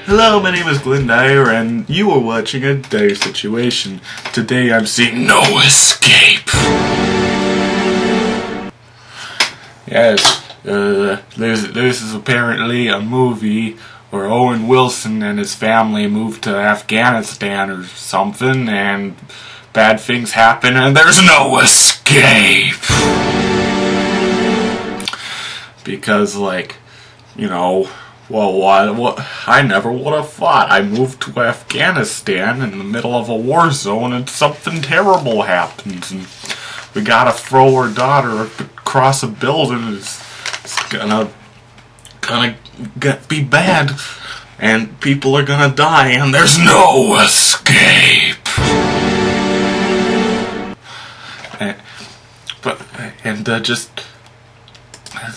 Hello, my name is Glenn Dyer, and you are watching a Dyer-Situation. Today I'm seeing no escape. Yes, this is apparently a movie where Owen Wilson and his family moved to Afghanistan or something, and bad things happen, and there's no escape. Because, like, you know, well, I never would have thought. I moved to Afghanistan in the middle of a war zone and something terrible happens, and we gotta throw our daughter across a building. It's gonna be bad, and people are gonna die, and there's no escape.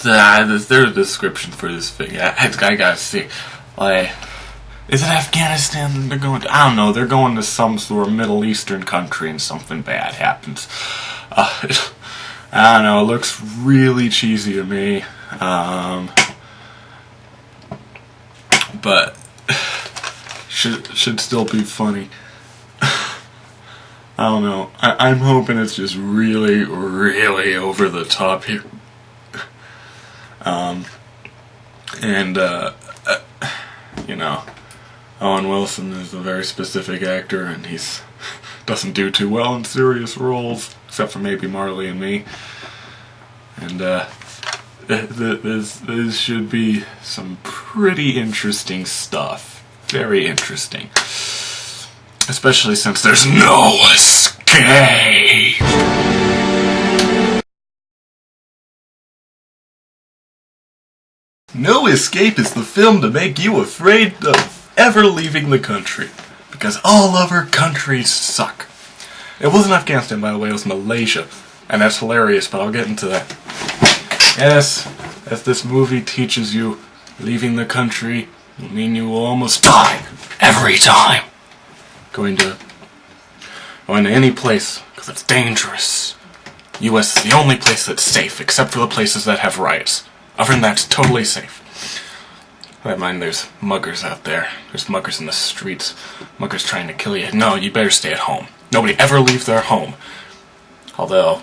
There's a description for this thing. I gotta see. Like, is it Afghanistan they're going to? I don't know. They're going to some sort of Middle Eastern country and something bad happens. I don't know. It looks really cheesy to me. But should still be funny. I don't know. I'm hoping it's just really, really over the top here. You know, Owen Wilson is a very specific actor, and he's doesn't do too well in serious roles, except for maybe Marley and Me. And this should be some pretty interesting stuff. Very interesting. Especially since there's no escape! No Escape is the film to make you afraid of ever leaving the country, because all other countries suck. It wasn't Afghanistan, by the way, it was Malaysia, and that's hilarious, but I'll get into that. Yes, as this movie teaches you, leaving the country will mean you will almost die every time. Going to any place, because it's dangerous. U.S. is the only place that's safe, except for the places that have riots. Other than that, it's totally safe. I mind there's muggers out there. There's muggers in the streets. Muggers trying to kill you. No, you better stay at home. Nobody ever leaves their home. Although,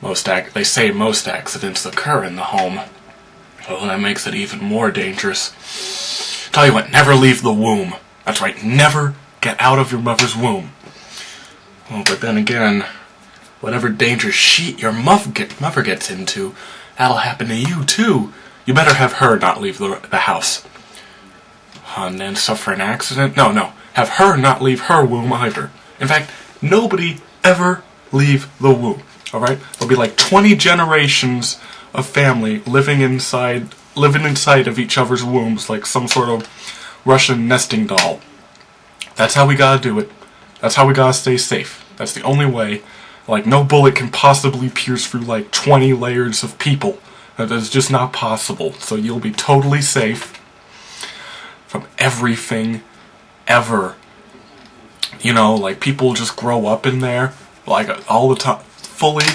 they say most accidents occur in the home. So that makes it even more dangerous. Tell you what, never leave the womb. That's right, never get out of your mother's womb. Oh, but then again, whatever danger your mother gets into, that'll happen to you, too. You better have her not leave the house. And then suffer an accident? No. Have her not leave her womb either. In fact, nobody ever leave the womb. Alright? There'll be like 20 generations of family living inside of each other's wombs like some sort of Russian nesting doll. That's how we gotta do it. That's how we gotta stay safe. That's the only way. Like, no bullet can possibly pierce through, like, 20 layers of people. That is just not possible. So you'll be totally safe from everything, ever. You know, like, people just grow up in there, like, all the time, fully,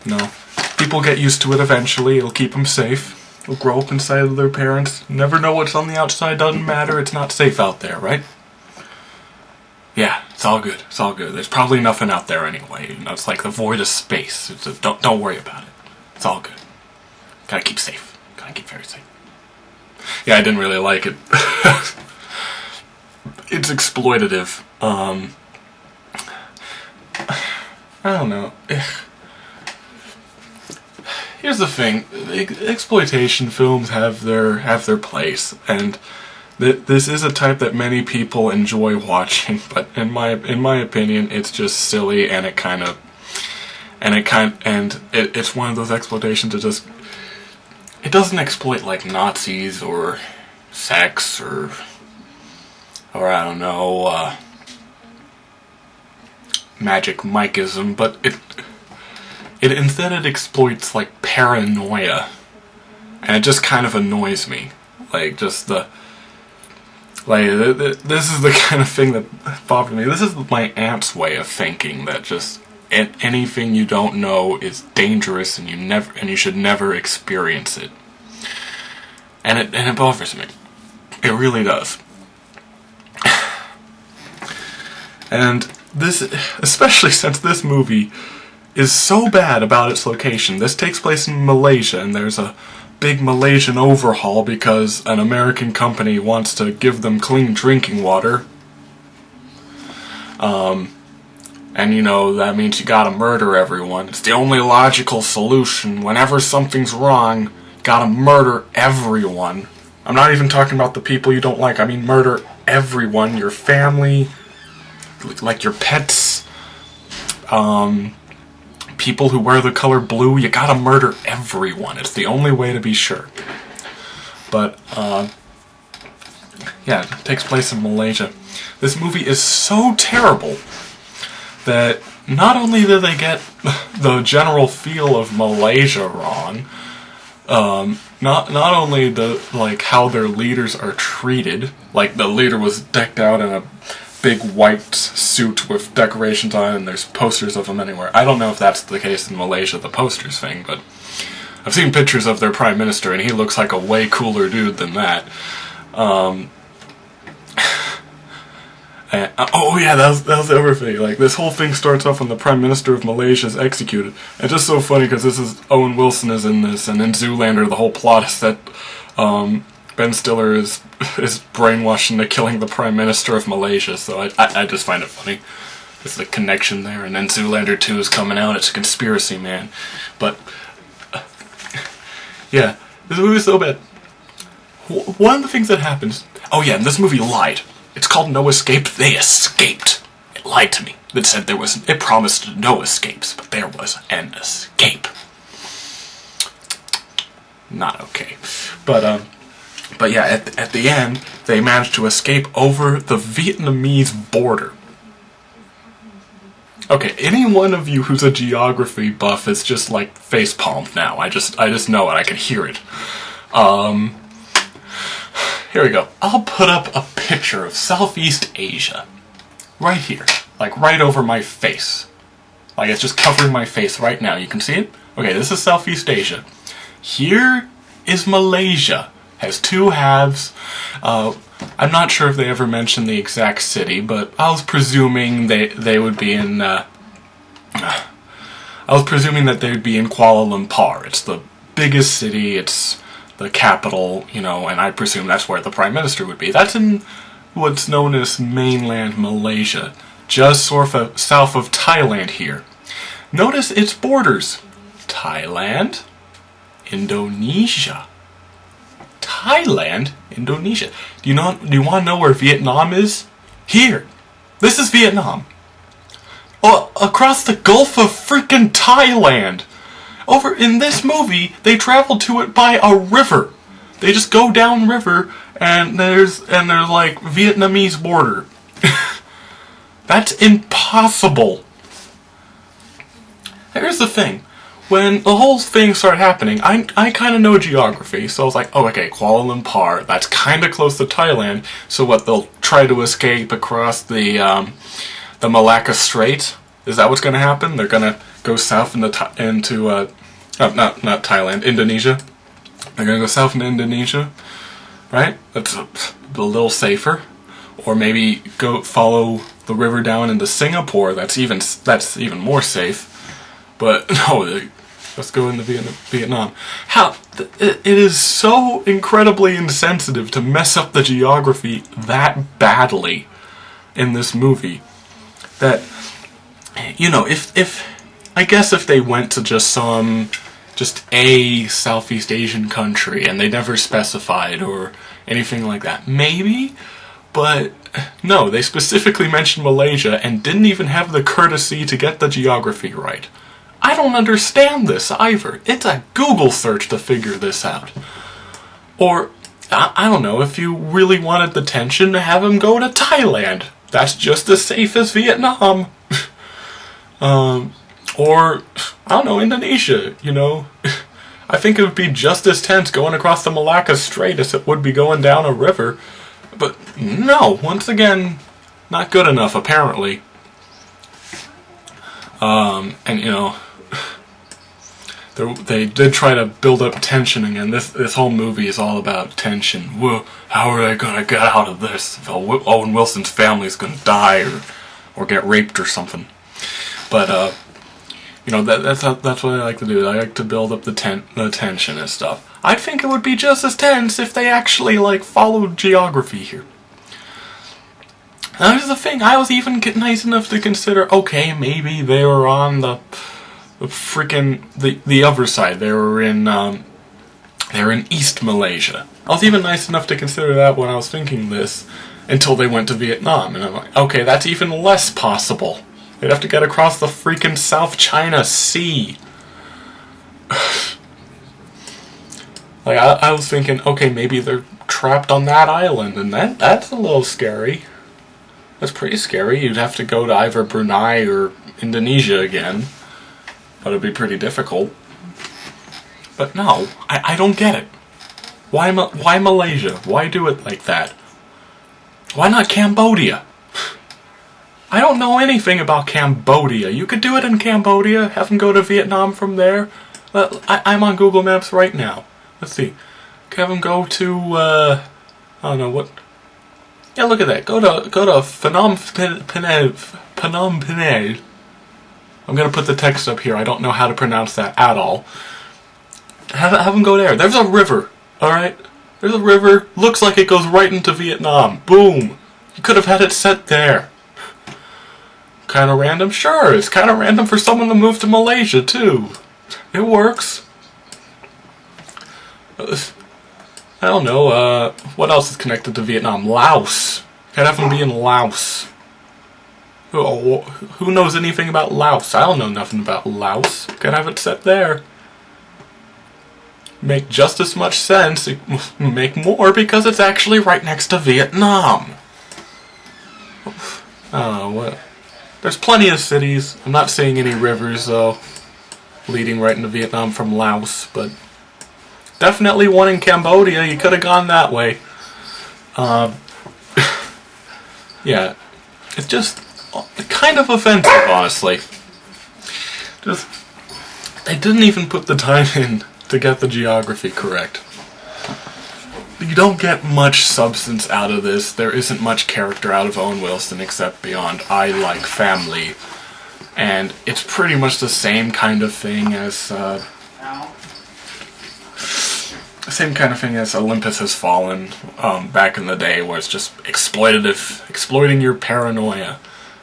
you know. People get used to it eventually. It'll keep them safe. They'll grow up inside of their parents. Never know what's on the outside. Doesn't matter. It's not safe out there, right? Yeah, it's all good. It's all good. There's probably nothing out there anyway. You know, it's like the void of space. Don't worry about it. It's all good. Gotta keep safe. Gotta keep very safe. Yeah, I didn't really like it. It's exploitative. I don't know. Here's the thing. Exploitation films have their place, and this is a type that many people enjoy watching, but in my opinion, it's just silly, and it's one of those exploitations that just, it doesn't exploit like Nazis or sex or I don't know, Magic Mikeism, but instead it exploits like paranoia, and it just kind of annoys me. Like, just this is the kind of thing that bothered me. This is my aunt's way of thinking, that just anything you don't know is dangerous, and you should never experience it. And it bothers me. It really does. And this, especially since this movie is so bad about its location. This takes place in Malaysia, and there's a big Malaysian overhaul because an American company wants to give them clean drinking water. And you know, that means you gotta murder everyone. It's the only logical solution. Whenever something's wrong, gotta murder everyone. I'm not even talking about the people you don't like. I mean murder everyone. Your family, like your pets, people who wear the color blue. You gotta murder everyone. It's the only way to be sure. But, yeah, it takes place in Malaysia. This movie is so terrible that not only do they get the general feel of Malaysia wrong, not only the how their leaders are treated, like the leader was decked out in a big white suit with decorations on it, and there's posters of him anywhere. I don't know if that's the case in Malaysia, the posters thing, but I've seen pictures of their prime minister, and he looks like a way cooler dude than that. Oh yeah, that was the other thing. Like, this whole thing starts off when the Prime Minister of Malaysia is executed. It's just so funny because this is Owen Wilson is in this, and in Zoolander the whole plot is that Ben Stiller is brainwashed into killing the Prime Minister of Malaysia. So I just find it funny. There's the connection there, and then Zoolander 2 is coming out. It's a conspiracy, man. But yeah, this movie is so bad. One of the things that happens. Oh yeah, and this movie lied. It's called No Escape. They escaped. It lied to me. It said it promised no escapes, but there was an escape. Not okay. But yeah, at the end, they managed to escape over the Vietnamese border. Okay, any one of you who's a geography buff is just like facepalmed now. I just know it. I can hear it. Here we go. I'll put up a picture of Southeast Asia. Right here. Like, right over my face. Like, it's just covering my face right now. You can see it? Okay, this is Southeast Asia. Here is Malaysia. Has two halves. I'm not sure if they ever mentioned the exact city, but I was presuming they would be in, I was presuming that they would be in Kuala Lumpur. It's the biggest city, it's the capital, you know, and I presume that's where the Prime Minister would be. That's in what's known as mainland Malaysia, just south of Thailand here. Notice its borders. Thailand, Indonesia. Thailand, Indonesia. Do you want to know where Vietnam is? Here. This is Vietnam. Oh, across the Gulf of freaking Thailand. Over in this movie, they travel to it by a river. They just go down river, and there's like Vietnamese border. That's impossible. Here's the thing. When the whole thing started happening, I kind of know geography, so I was like, oh, okay, Kuala Lumpur, that's kind of close to Thailand, so what, they'll try to escape across the Malacca Strait? Is that what's going to happen? They're going to go south into not Thailand, Indonesia. They're going to go south into Indonesia, right? That's a little safer. Or maybe go follow the river down into Singapore. That's even more safe. But no, let's go into Vietnam. It is so incredibly insensitive to mess up the geography that badly in this movie that, you know, if I guess if they went to just a Southeast Asian country and they never specified or anything like that, maybe, but no, they specifically mentioned Malaysia and didn't even have the courtesy to get the geography right. I don't understand this either. It's a Google search to figure this out. Or, I don't know, if you really wanted the tension, have him go to Thailand. That's just as safe as Vietnam. Or, I don't know, Indonesia, you know. I think it would be just as tense going across the Malacca Strait as it would be going down a river. But no, once again, not good enough, apparently. And, you know, they did try to build up tension again. This whole movie is all about tension. Whoa, how are they going to get out of this? Owen Wilson's family's going to die, or get raped or something. But you know, that's what I like to do. I like to build up the tension and stuff. I think it would be just as tense if they actually like followed geography here. Now here's the thing, I was even nice enough to consider, okay, maybe they were on the freaking the other side. They were in East Malaysia. I was even nice enough to consider that when I was thinking this, until they went to Vietnam, and I'm like, okay, that's even less possible. They'd have to get across the freaking South China Sea. Like, I was thinking, okay, maybe they're trapped on that island, and that's a little scary. That's pretty scary. You'd have to go to either Brunei or Indonesia again. But it'd be pretty difficult. But no, I don't get it. Why Malaysia? Why do it like that? Why not Cambodia? I don't know anything about Cambodia. You could do it in Cambodia, have them go to Vietnam from there. I'm on Google Maps right now. Let's see. Have them go to, I don't know what. Yeah, look at that. Go to Phnom Penh. I'm gonna put the text up here. I don't know how to pronounce that at all. Have them go there. There's a river. All right. There's a river. Looks like it goes right into Vietnam. Boom. You could have had it set there. Kind of random? Sure. It's kind of random for someone to move to Malaysia too. It works. I don't know, what else is connected to Vietnam? Laos. Could have them be in Laos. Who knows anything about Laos? I don't know nothing about Laos. Could have it set there. Make just as much sense, make more, because it's actually right next to Vietnam. I don't know, what? There's plenty of cities. I'm not seeing any rivers, though, leading right into Vietnam from Laos, but definitely one in Cambodia. You could have gone that way. Yeah, it's just kind of offensive, honestly. Just, they didn't even put the time in to get the geography correct. You don't get much substance out of this. There isn't much character out of Owen Wilson except beyond I like family. And it's pretty much the same kind of thing as Olympus Has Fallen back in the day, where it's just exploiting your paranoia.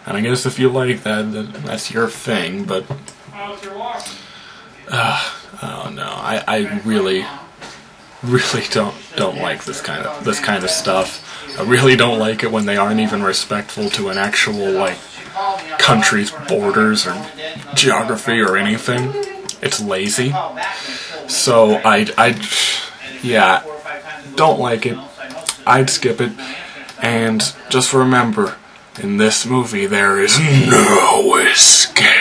And I guess if you like that, that's your thing, but I don't know. I really don't like this kind of stuff. I really don't like it when they aren't even respectful to an actual like country's borders or geography or anything. It's lazy. So yeah, don't like it. I'd skip it. And just remember, in this movie there is no escape.